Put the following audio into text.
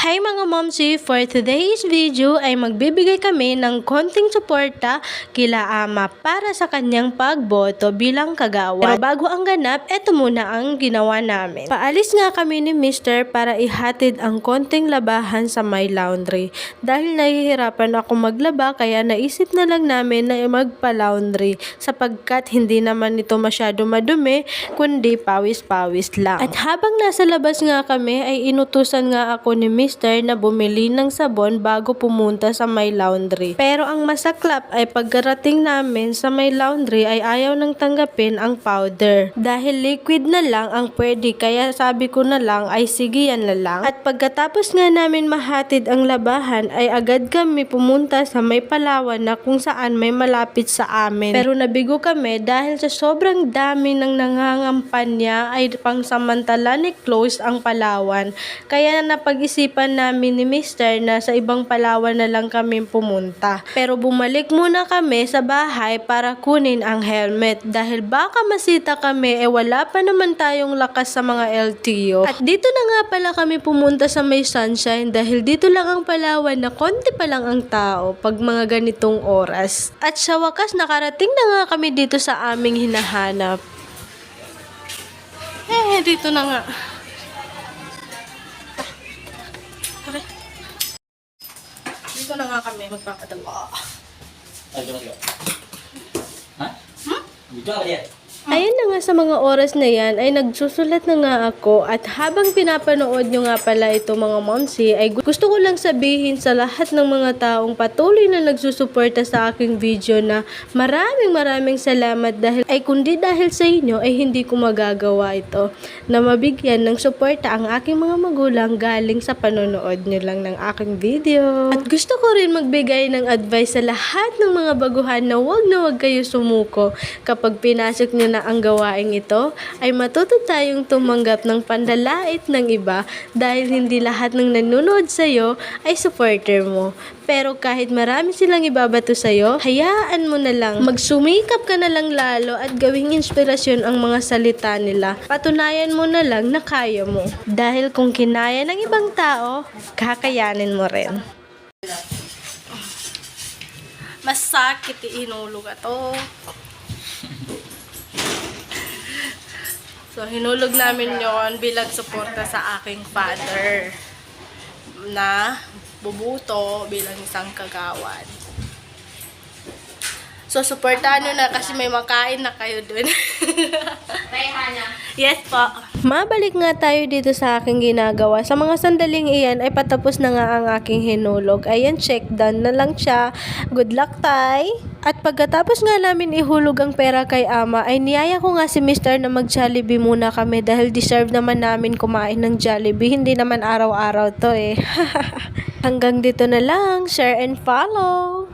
Hi mga momsi! For today's video ay magbibigay kami ng konting suporta kila ama para sa kanyang pagboto bilang kagawad. Pero bago ang ganap, eto muna ang ginawa namin. Paalis nga kami ni Mr. para ihatid ang konting labahan sa my laundry. Dahil nahihirapan ako maglaba kaya naisip na lang namin na magpa-laundry sapagkat hindi naman ito masyado madumi kundi pawis-pawis lang. At habang nasa labas nga kami ay inutusan nga ako ni Mr. na bumili ng sabon bago pumunta sa my laundry. Pero ang masaklap ay pagkarating namin sa my laundry ay ayaw nang tanggapin ang powder. Dahil liquid na lang ang pwede kaya sabi ko na lang ay sige yan na lang. At pagkatapos nga namin mahatid ang labahan ay agad kami pumunta sa may Palawan na kung saan may malapit sa amin. Pero nabigo kami dahil sa sobrang dami ng nangangampanya ay pangsamantala ni close ang Palawan. Kaya napag-isipan namin ni Mr. na sa ibang Palawan na lang kami pumunta. Pero bumalik muna kami sa bahay para kunin ang helmet dahil baka masita kami wala pa naman tayong lakas sa mga LTO. At dito na nga pala kami pumunta sa may Sunshine dahil dito lang ang Palawan na konti pa lang ang tao pag mga ganitong oras. At sa wakas nakarating na nga kami dito sa aming hinahanap. Dito na nga. Dito na nga kami magpapadala. Ha? Dito ka ba? Ayun na nga sa mga oras na yan ay nagsusulat na nga ako at habang pinapanood nyo nga pala ito mga momsi ay gusto ko lang sabihin sa lahat ng mga taong patuloy na nagsusuporta sa aking video na maraming salamat dahil ay kundi dahil sa inyo ay hindi ko magagawa ito na mabigyan ng suporta ang aking mga magulang galing sa panonood nyo lang ng aking video. At gusto ko rin magbigay ng advice sa lahat ng mga baguhan na wag kayo sumuko kapag pinasok nyo na ang gawaing ito ay matuto tayong tumanggap ng pandalait ng iba dahil hindi lahat ng nanonood sa'yo ay supporter mo. Pero kahit marami silang ibabato sa'yo, hayaan mo na lang. Magsumikap ka na lang lalo at gawing inspirasyon ang mga salita nila. Patunayan mo na lang na kaya mo. Dahil kung kinaya ng ibang tao, kakayanin mo rin. Masakit inulog ito. So, hinulog namin yon bilang suporta sa aking father na bubuto bilang isang kagawad. So, suportahan nyo na kasi may makain na kayo dun. Yes po. Mabalik nga tayo dito sa aking ginagawa. Sa mga sandaling iyan ay patapos na nga ang aking hinulog. Ayan, check done na lang siya. Good luck, tay! At pagkatapos nga namin ihulog ang pera kay ama, ay niyaya ko nga si Mr. na mag-Jollibee muna kami dahil deserve naman namin kumain ng Jollibee. Hindi naman araw-araw to eh. Hanggang dito na lang. Share and follow!